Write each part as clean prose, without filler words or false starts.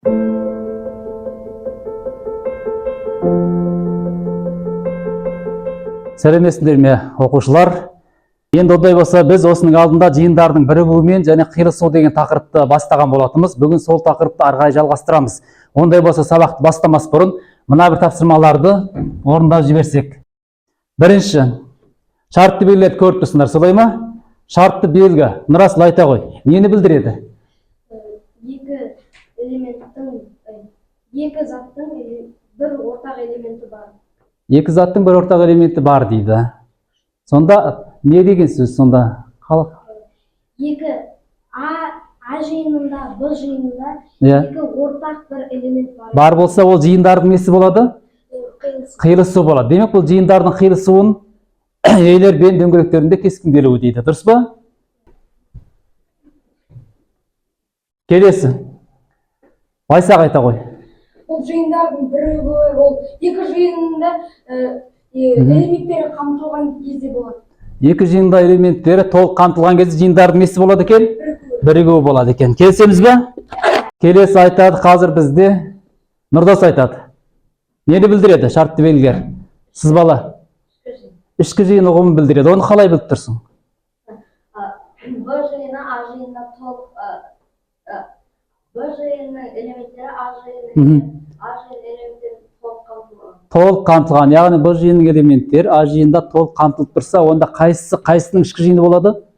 Сәлеметсіздер ме, оқушылар? Енді ондай болса, біз осының алдында жиындардың бірігуімен және қиылысу деген тақырыпты бастаған болатынбыз. Бүгін сол тақырыпты ары қарай жалғастырамыз. Ондай болса, сабақты бастамас бұрын мына бір тапсырмаларды орындап жіберсек. Бірінші, шартты белгілерді көріп тұрсыңдар, солай ма? Шартты белгі, Нұрасыл айта ғой. Нені білдіреді? Екі заттың бір ортақ элементі бар. Екі заттың бір ортақ элементі бар дейді. Сонда не деген сөз сонда? Екі А жиынында, Б жиынында екі ортақ бір элемент бар. Бар болса, ол жиындардың несі болады? Қиылысу болады. Демек, бұл жиындардың қиылысуын елер бен дөңгелектерінде кескінделуі дейді. Дұрыс па? Келесі. Байсақ айта ғой. Бұл жиындардың бірігуі, ол екі жиынында элементтері қамтылған кезде болады. Екі жиында элементтері толық қамтылған кезде жиындардың несі болады екен? Бірігуі болады екен. Келісеміз бе? Келесі айтады, қазір бізде Нұрдас айтады. Нені білдіреді шартты белгілер? Сызбала. Ішкі жиын ұғымын білдіреді. Оны қалай біліп тұрсың? Б жиыны А жиынында Б жиынының элементтері А жиынының элементтері толық қамтылған. Толық қамтылған, яғни Б жиынның элементтері А жиында толық қамтылып тұрса, онда қайсысының ішкі жиыны болады?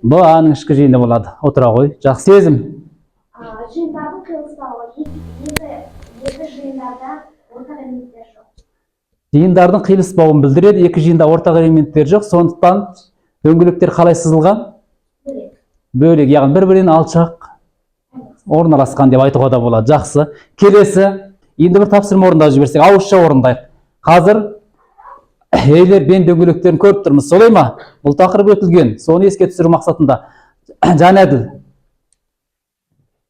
Б Аның ішкі жиыны болады. Отыра ғой. Жақсы. Сезім. Жиындардың қиылыспауы. Екі жиындарда ортақ элементтер жоқ. Жиындардың қиылыспауын білдіреді. Екі жиында ортақ элементтер жоқ. Сондықтан дөңгелектер қалай сызылған? Бөлек, яғни бір-бірінен алшақ орналасқан деп айтуға да болады. Жақсы. Келесі, енді бір тапсырма орындап жіберсек, ауызша орындайық. Қазір елер бен дөңгелектерін көріп тұрмыз, солай ма? Бұл тақырып өтілген, соны еске түсіру мақсатында. Жәнәділ,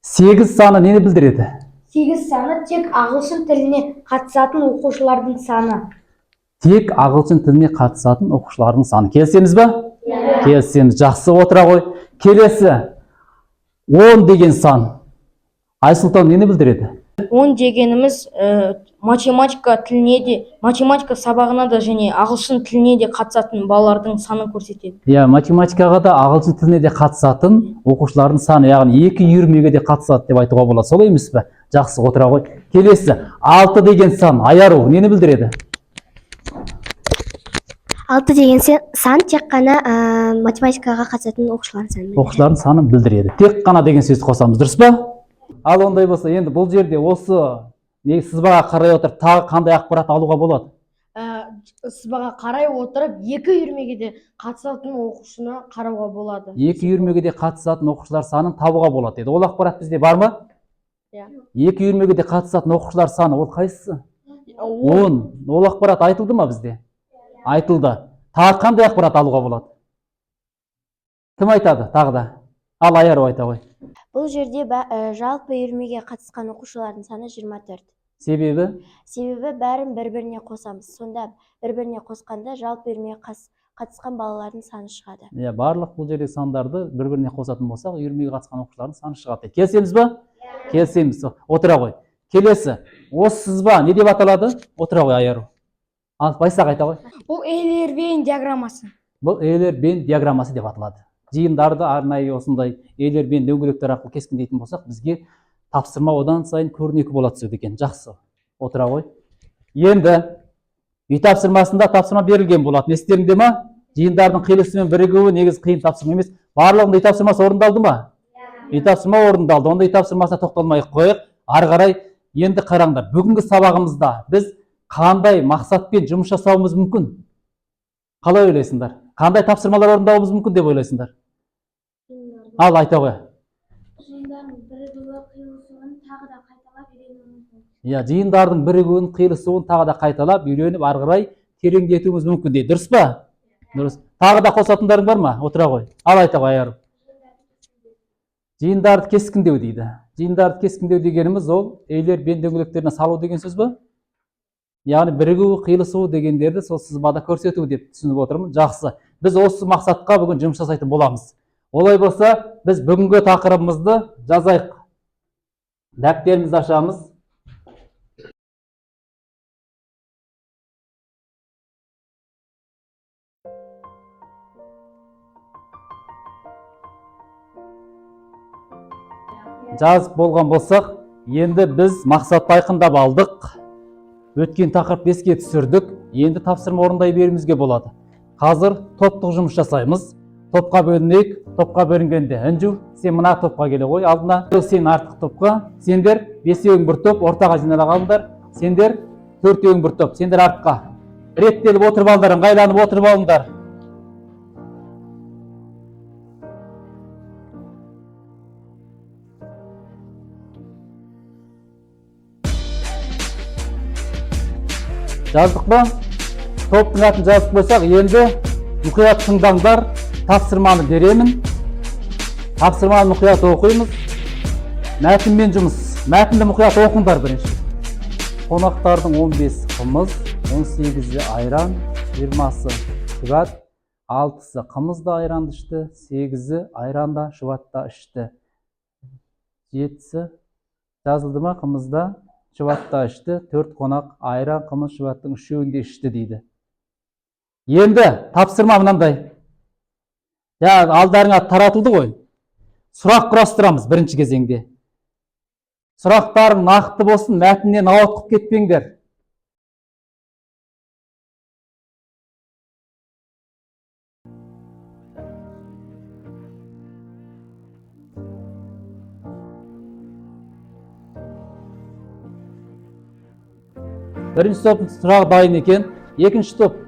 8 саны нені білдіреді? 8 саны тек ағылшын тіліне қатысатын оқушылардың саны. Тек ағылшын тіліне қатысатын оқушылардың саны. Келісеміз ба? Келісеміз. Жақсы, отыра ғой. Келесі, 10 деген сан. Айсұлтан нені білдіреді? 10 дегеніміз математика тіліне де, математика сабағына да және ағылшын тіліне де қатысатын балалардың санын көрсетеді. Математикаға да ағылшын тіліне де қатысатын оқушылардың саны, яғни 2 үйірмеге де қатысады деп айтуға болады. Солай емес пе? Жақсы, отыра ғой. Келесі, 6 деген сан, айару, нені білдіреді? 6 деген сан тек қана математикаға қатысатын оқушылардың саны. Оқушылардың санын білдіреді. Тек қана деген сөзді қосамыз, дұрыс па? Ал ондай болса, енді бұл жерде осы сызбаға қарай отырып тағы қандай ақпарат алуға болады? Сызбаға қарай отырып, екі үйірмеге де қатысатын оқушыны қарауға болады. Екі үйірмеге де қатысатын оқушылар санын табуға болады деді. Ол ақпарат бізде бар ма? Екі үйірмеге де қатысатын оқушылар саны, ол қайсысы? 10. Ол ақпарат айтылды ма бізде? Айтылды. Тағы қандай ақпарат алуға болады? Кім айтады тағы да? Ал Айару айта ғой. Бұл жерде жалпы үйірмеге қатысқан оқушылардың саны 24. Себебі? Себебі бәрін бір-біріне қосамыз. Сонда бір-біріне қосқанда жалпы үйірмеге қатысқан балалардың саны шығады. Барлық бұл жердегі сандарды бір-біріне қосатын болсақ, үйірмеге қатысқан оқушылардың саны шығады. Келісеміз ба? Келісеміз. Отыра ғой. Келесі, осы сызба не деп аталады? Отыра ғой, Айару. Ал Байсақ айта ғой. Бұл Эйлер-Бейн диаграммасы. Бұл Эйлер-Бейн диаграммасы деп аталады. Жиындарды арнайы осындай Эйлер-Бейн дөңгелектер арқылы кескіндейтін болсақ, бізге тапсырма одан сайын көрнекі бола түседі екен. Жақсы. Отыра ғой. Енді үй тапсырмасында тапсырма берілген болады. Естеріңде ма? Жиындардың қиылысымен бірігуі негізі қиын тапсырма емес. Барлығында үй тапсырмасы орындалды ма? Үй тапсырма орындалды. Онда үй тапсырмасына тоқталмай қойық. Ары қарай енді қараңдар. Бүгінгі сабағымызда біз қандай мақсатпен жұмыс жасауымыз мүмкін? Қалай ойлайсыңдар? Қандай тапсырмалар орындауымыз мүмкін деп ойлайсыңдар? Ал айта ғой. Жиындардың бірігуі, қиылысуын тағы да қайталап үйренуіміз мүмкін. Жиындардың бірігуін, қиылысуын тағы да қайталап үйреніп, ары қарай тереңдетуіміз мүмкін дейді. Дұрыс па? Дұрыс. Тағы да қосатындарың бар ма? Отыра ғой. Ал айта ғой, Айару. Жиындарды кескіндеу дейді. Жиындарды кескіндеу дегеніміз ол Эйлер-Бейн дөңгелектеріне салу деген сөз ба? Яғни бірігу, қиылысу дегендерді сол сызбада көрсету деп түсініп отырмын. Жақсы. Біз осы мақсатқа бүгін жұмыс жасайтын боламыз. Олай болса, біз бүгінгі тақырыбымызды жазайық. Дәптерімізді ашамыз. Жазып болған болсақ, енді біз мақсатты айқындап алдық. Өткен тақырып еске түсірдік. Енді тапсырма орындай беруімізге болады. Қазір топтық жұмыс жасаймыз. Топқа бөлінейік. Топқа бөлінгенде Інжу, сен мына топқа келе ғой алдына. Сен артық топқа. Сендер бесеуің бір топ, ортаға жинала қалыңдар. Сендер төртеуің бір топ. Сендер артқа. Реттеліп отырып алыңдар, ыңғайланып отырып алыңдар. Жаздық па? Топтың атын жазып қойсақ, енді мұқият тыңдаңдар. Тапсырманы беремін. Тапсырманы мұқият оқимыз. Мәтінмен жұмыс. Мәтінді мұқият оқыңдар бірінші. Қонақтардың 15 қымыз, 18-і айран, 20-сы шұбат, 6-сы қымызды айранды ішті, 8-і айранда шұбатта ішті. 7-сы жазылды ма қымызда? Шұбатта ішті, 4 қонақ айран, қымыз, шұбаттың үшеуінде ішті дейді. Енді тапсырма мынандай. Алдарыңа таратылды ғой. Сұрақ құрастырамыз бірінші кезеңде. Сұрақтарың нақты болсын, мәтіннен ауытқып кетпеңдер. Бірінші топтың сұрақ дайын екен. Екінші топ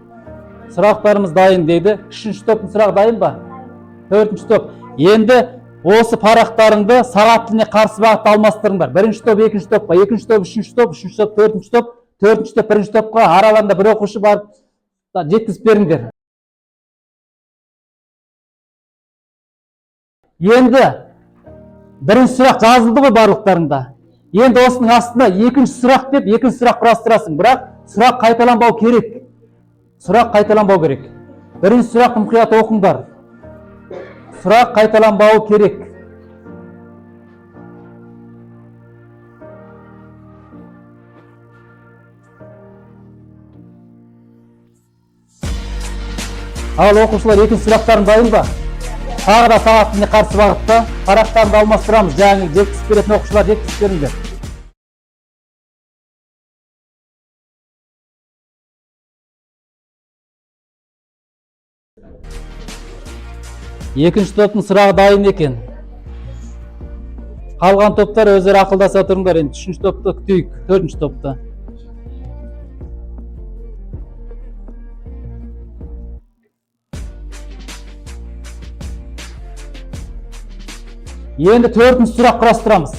сұрақтарымыз дайын дейді. Үшінші топтың сұрақ дайын ба? Төртінші топ. Енді осы парақтарыңды сағат тіліне қарсы бағытта алмастырыңдар. Бірінші топ, екінші топқа, екінші топ, үшінші топ, үшінші топ, төртінші топ, төртінші топ, бірінші топқа араларында бір оқушы барып жеткізіп беріңдер. Енді бірінші сұрақ жазылды ғой барлықтарында. Енді осының астына екінші сұрақ деп, екінші сұрақ құрастырасың. Бірақ сұрақ қайталанбау керек. Сұрақ қайталанбау керек. Бірінші сұрақты мұқият оқыңдар. Сұрақ қайталанбауы керек. Ал оқушылар екінші сұрақтарын дайын ба? Тағы да сағатына қарсы бағытта парақтарды алмастырамыз. Жаңағы жеткізіп беретін оқушылар жеткізіп беріңдер. Екінші топтың сұрағы дайын екен. Қалған топтар өздері ақылдаса тұрыңдар. Енді үшінші топты күтейік, төртінші топты. Енді төртінші сұрақ құрастырамыз.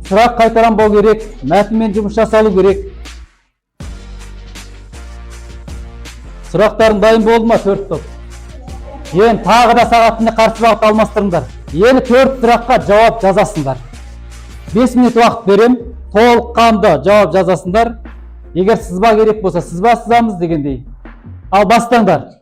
Сұрақ қайталанбау керек, мәтінмен жұмыс жасалу керек. Сұрақтарың дайын болды ма, төрт топ? Енді тағы да сағатына қарсы бағытта алмастырыңдар. Енді төрт сұраққа жауап жазасыңдар. 5 минут уақыт берем, толыққанды жауап жазасыңдар. Егер сызба керек болса, сызба сызамыз дегендей. Ал бастаңдар.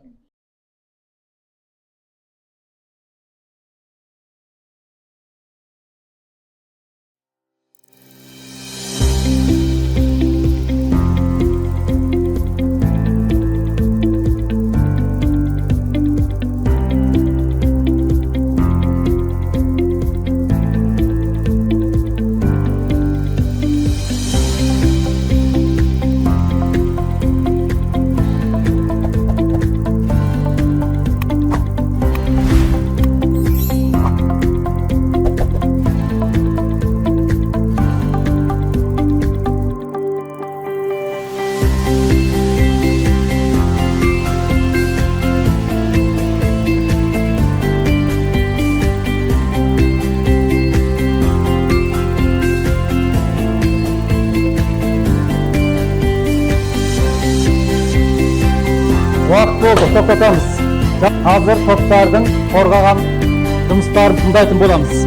Уақыт болды, тоқтатамыз. Қазір топтардың қорғаған жұмыстарын тыңдайтын боламыз.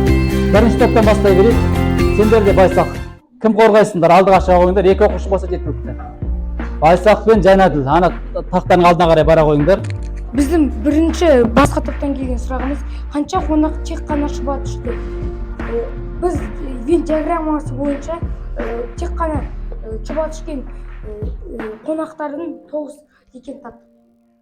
Бірінші топтан бастай берейік. Сендер де Байсақ. Кім қорғайсыңдар? Алдыға шыға қойыңдар. Екі оқушы болса жеткілікті. Байсақ пен Жанәділ. Ана тақтаның алдына қарай бара қойыңдар. Біздің бірінші басқа топтан келген сұрағымыз, қанша қонақ тек қана шұбат ішті? біз вен диаграммасы бойынша тек қана шұбат ішкен қонақтардың 9 екенін таптық.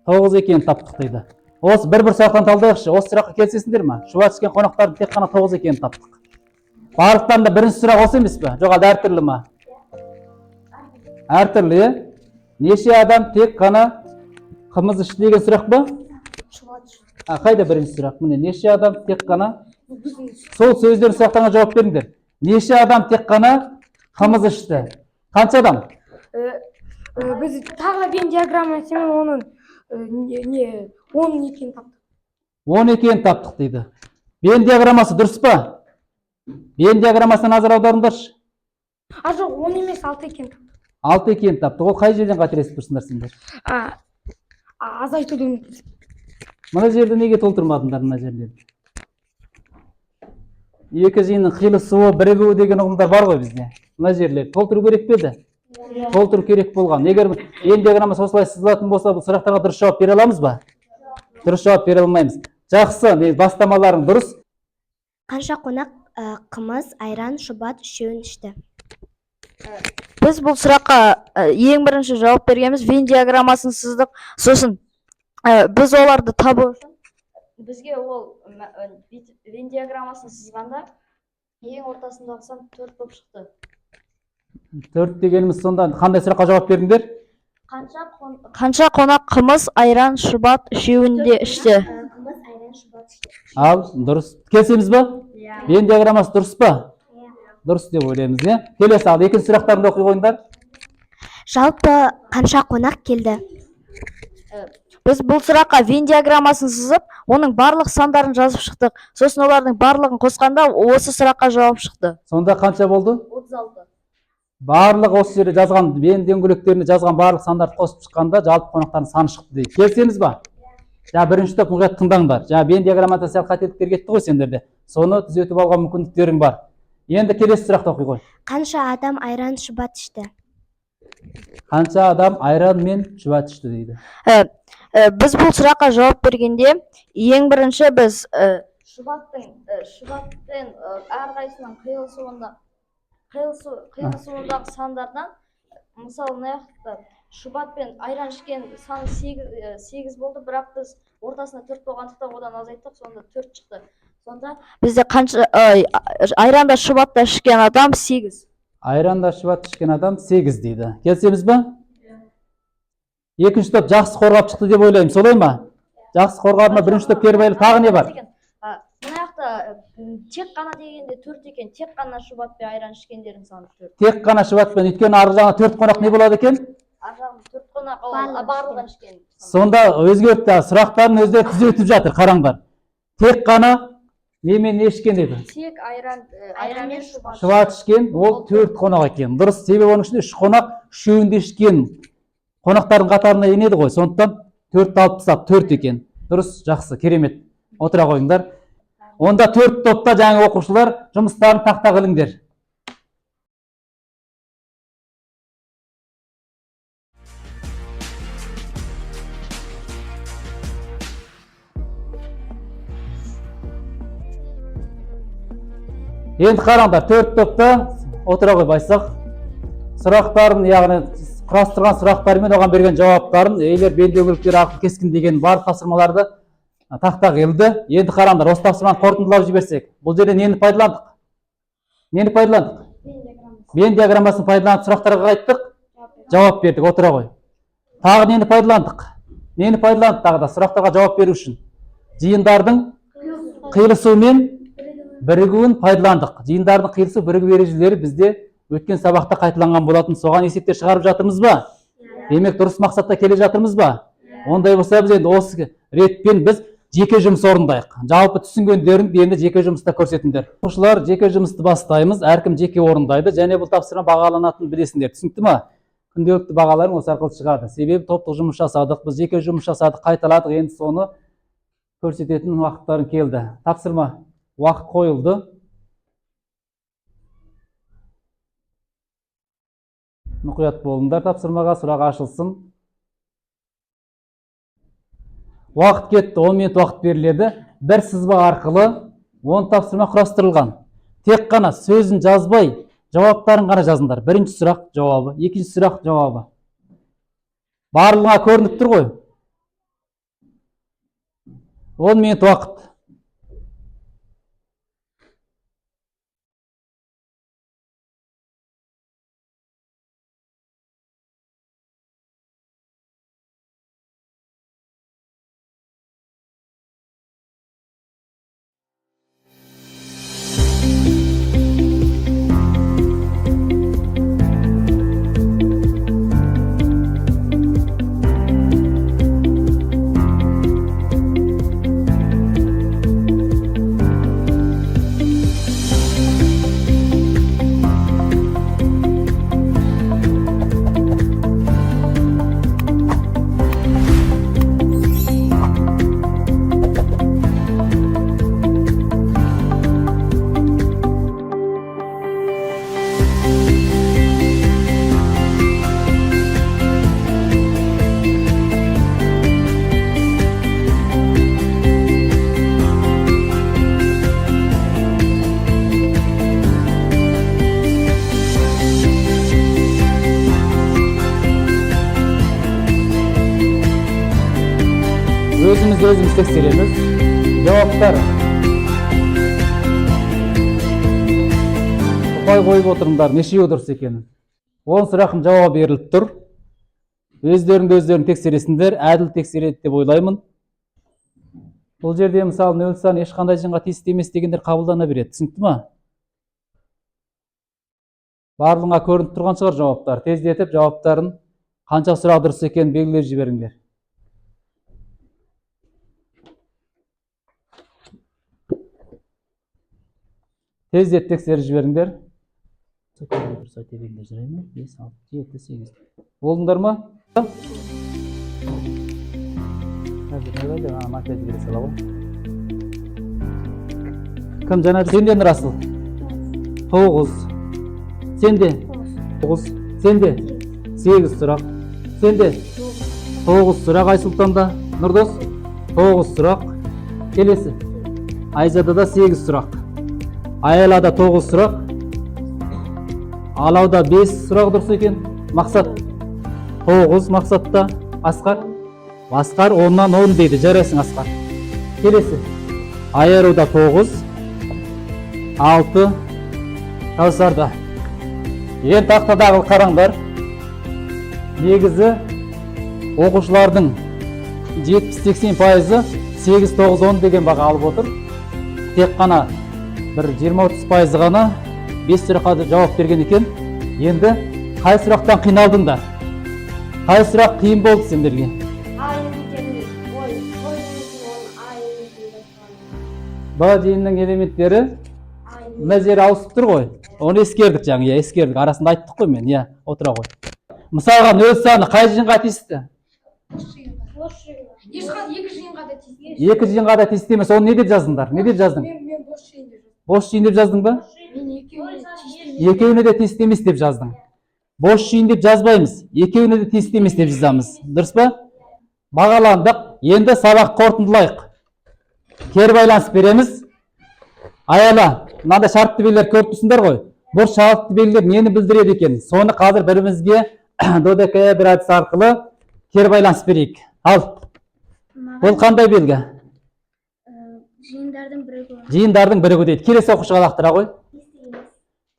9 екенін таптық дейді. Осы бір сұрақтан талдайықшы. Осы сұраққа келісесіңдер ме? Шұбат ішкен қонақтардың тек қана 9 екенін таптық. Барлықтарында бірінші сұрақ осы емес пе? Жоқ, әлде әртүрлі ме? Әртүрлі, е? Неше адам тек қана қымыз ішті деген сұрақ па? Қайда бірінші сұрақ? Міне, неше адам тек қана? Сол сөздердің сұрақтарына жауап беріңдер. Неше адам тек қана қымыз ішті? Қанша адам? Біз тағы вен диаграммасымен оның 10 екенін таптық. 10 екенін таптық дейді. Вен диаграммасы дұрыс па? Вен диаграммасына назар аударыңдаршы. Жоқ, 10 емес, 6 екенін таптық. 6 екенін таптық. Ол қай жерден қателесіп тұрсыңдар сендер? Азайтудың. Мына жерді неге толтырмадыңдар мына жерлерді? Екі жиынның қиылысуы, бірігуі деген ұғымдар бар ғой бізде. Мына жерлерді толтыру керек пе еді? Толтыру керек болған. Егер вен диаграммасы осылай сызылатын болса, бұл сұрақтарға дұрыс жауап бере аламыз ба? Дұрыс жауап бере алмаймыз. Жақсы, бастамаларың дұрыс. Қанша қонақ қымыз, айран, шұбат үшеуін ішті? Біз бұл сұраққа ең бірінші жауап бергеніміз вен диаграммасын сыздық. Сосын біз оларды табу үшін бізге ол вен диаграммасын сызғанда ең ортасындағы сан 4 болып шықты. 4 дегеніміз сонда қандай сұраққа жауап бердіңдер? Қанша қонақ қымыз, айран, шұбат үшеуінде ішті? Қымыз, айран, шұбат ішті. Ал, дұрыс. Келісеміз ба? Вен диаграммасы дұрыс па? Дұрыс деп ойлаймыз, е? Келесі ал, екінші сұрақтарымды оқи қойыңдар. Жалпы қанша қонақ келді? Біз бұл сұраққа вен диаграммасын сызып, оның барлық сандарын жазып шықтық. Сосын олардың барлығын қосқанда осы сұраққа жауап шықты. Сонда қанша болды? 36. Барлық осы жерде жазған, вен дөңгелектеріне жазған барлық сандарды қосып шыққанда жалпы қонақтардың саны шықты дейді. Келісеміз ба? Бірінші топ мұқият тыңдаңдар. Вен диаграммада сәл қателіктер кетті ғой сендерде. Соны түзетіп алған мүмкіндіктерің бар. Енді келесі сұрақты оқи қой. Қанша адам айран, шұбат ішті? Қанша адам айран мен шұбат ішті дейді. Біз бұл сұраққа жауап бергенде ең бірінші біз шұбатпен әрқайсының қиылысуындағы сандардан, мысалы мына жақта шұбат пен айран ішкен саны 8 болды, бірақ біз ортасында 4 болғандықтан одан азайттық, сонда 4 шықты. Сонда бізде айранда шұбатта ішкен адам 8. Айранда шұбат ішкен адам 8 дейді. Келісеміз ба? Екінші топ жақсы қорғап шықты деп ойлаймын, солай ма? Жақсы қорғап ма? Бірінші топ кері байлы, тағы не бар? Мына жақта тек қана дегенде 4 екен, тек қана шұбат пен айран ішкендердің саны 4. Тек қана шұбат пен, өйткені арғы жағында 4 қонақ не болады екен? Арғы жағында 4 қонақ барлығын ішкен. Сонда өзгертті, сұрақтарын өздері түзетіп жатыр, қараңдар. Тек қана немен не ішкен деді? Тек айран мен шұбат. Шұбат ішкен, ол 4 қонақ екен. Дұрыс, себебі оның ішінде 3 қонақ үшеуінде ішкен қонақтардың қатарына енеді ғой. Сондықтан 4-ті алып тастап 4 екен. Дұрыс, жақсы, керемет. Отыра қойыңдар. Онда 4 топта жаңа оқушылар жұмыстарын тақтаға іліңдер. Енді қараңдар, 4 топта отыра қой байсақ. Сұрақтарын, яғни құрастырған сұрақтары мен оған берген жауаптарын, ейлер вен дөңгелектері арқылы кескін деген бар тапсырмаларды тақтаға ілді. Енді қараңдар, осы тапсырманы қорытындылап жіберсек, бұл жерде нені пайдаландық? Нені пайдаландық? Вен диаграммасын пайдаланып сұрақтарға қайттық, жауап бердік, отыра қой. Тағы нені пайдаландық? Нені пайдаландық тағы да сұрақтарға жауап беру үшін? Жиындардың қиылысуы мен бірігуін пайдаландық. Жиындардың қиылысу, бірігу ережелері бізде өткен сабақта қайталанған болатын. Соған есептер шығарып жатырмыз ба? Демек, дұрыс мақсатта келе жатырмыз ба? Ондай болса біз енді осы ретпен біз жеке жұмыс орындайық. Жалпы түсінгендеріңді енді жеке жұмыста көрсетіңдер. Оқушылар, жеке жұмысты бастаймыз. Әркім жеке орындайды. Және бұл тапсырма бағаланатынын білесіңдер. Түсінікті ме? Күнделікті бағаларың осы арқылы шығады. Себебі топтық жұмыс жасадық, біз жеке жұмыс жасадық, қайталадық, енді соны көрсететін уақыттарын келді. Тапсырма уақыт қойылды. Мұқият болыңдар, тапсырмаға сұрақ ашылсын. Уақыт кетті, 10 минут уақыт беріледі. Бір сызба арқылы 10 тапсырма құрастырылған. Тек қана сөзін жазбай, жауаптарын ғана жазыңдар. Бірінші сұрақ жауабы, екінші сұрақ жауабы. Барлығына көрініп тұр ғой. 10 минут уақыт. Өзіміз тексереміз. Жауаптар. Ұпай қойып отырыңдар, нешеуі дұрыс екенін. 10 сұрақтың жауабы беріліп тұр. Өздерін тексересіңдер, әділ тексереді деп ойлаймын. Бұл жерде мысалы 0 сан ешқандай жинға тиісті емес дегендер қабылдана береді. Түсінікті ма? Барлығына көрініп тұрған шығар жауаптар. Тездетіп жауаптарын қанша сұрақ дұрыс екенін белгілеп жіберіңдер. Тездетіп тексеріп жіберіңдер. Болдыңдар ма? Кім жаңа? Сенде Расыл? 9. Сенде? 9. Сенде? 8 сұрақ. Сенде? 9 сұрақ. Айсұлтанда? Нұрдос? 9 сұрақ. Келесі? Айзада да 8 сұрақ. Аялада 9 сұрақ. Алауда 5 сұрақ дұрыс екен. Мақсат 9 мақсатта. Асқар? Асқар 10-нан 10 дейді. Жарайсың Асқар. Келесі. Айаруда 9. 6. Каусарда. Ең тақтадағы қараңдар. Негізі оқушылардың 70-80% 8-9-10 деген баға алып отыр. Тек қана бір 20-30% ғана 5 сұраққа жауап берген екен. Енді қай сұрақтан қиналдыңдар? Қай сұрақ қиын болды сендерге? Ба дейіннің элементтері мына жері ауысып тұр ғой. Оны ескердік жаңа, ескердік. Арасында айттық қой мен, отыра ғой. Мысалға 0 саны қай жиынға тиісті? 2 жиынға да тиісті. 2 жиынға да тиісті емес. Оны не деп жаздыңдар? Не деп жаздың? Мен бос жиын деп жаздым. Бос жиын деп жаздың ба? Мен екеуіне де тиісті емес деп жаздың. Бос жиын деп жазбаймыз. Екеуіне де тиісті емес деп жазамыз. Дұрыс па? Бағаландық. Енді сабақ қорытындылайық. Кері байланыс береміз. Аяла, мынандай шартты белгілер көріп тұрсыңдар ғой. Бұл шартты белгілер нені білдіреді екен? Соны қазір бірімізге додекая бір әдіс арқылы кері байланыс берейік. Ал. Бұл қандай белгі? Жиындардың бірігу дейді. Келесі оқушыға лақтыра ғой.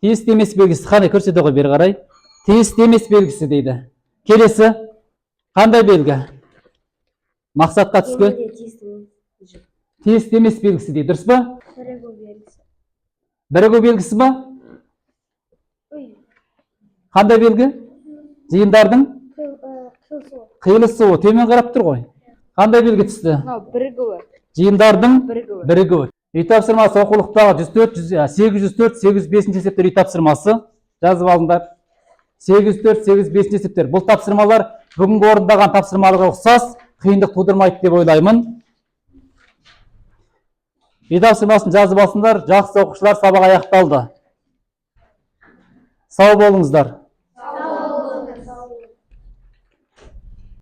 Тиісті емес белгісі қандай көрсете ғой бері қарай. Тиісті емес белгісі дейді. Келесі қандай белгі? Мақсатқа түскен. Тиісті емес белгісі дейді. Дұрыс па? Бірігу белгісі ба? Қандай белгі? Жиындардың қиылысуы. Төмен қарап тұр ғой. Қандай белгі түсті? Бірігуі. Жиындардың бірігуі. Үй тапсырмасы оқулықтағы 804, 805 есептер үй тапсырмасы. Жазып алыңдар. 804, 805 есептер. Бұл тапсырмалар бүгінгі орындаған тапсырмаларға ұқсас, қиындық тудырмайды деп ойлаймын. Үй тапсырмасын жазып алсыңдар. Жақсы оқушылар, сабақ аяқталды. Сау болыңыздар.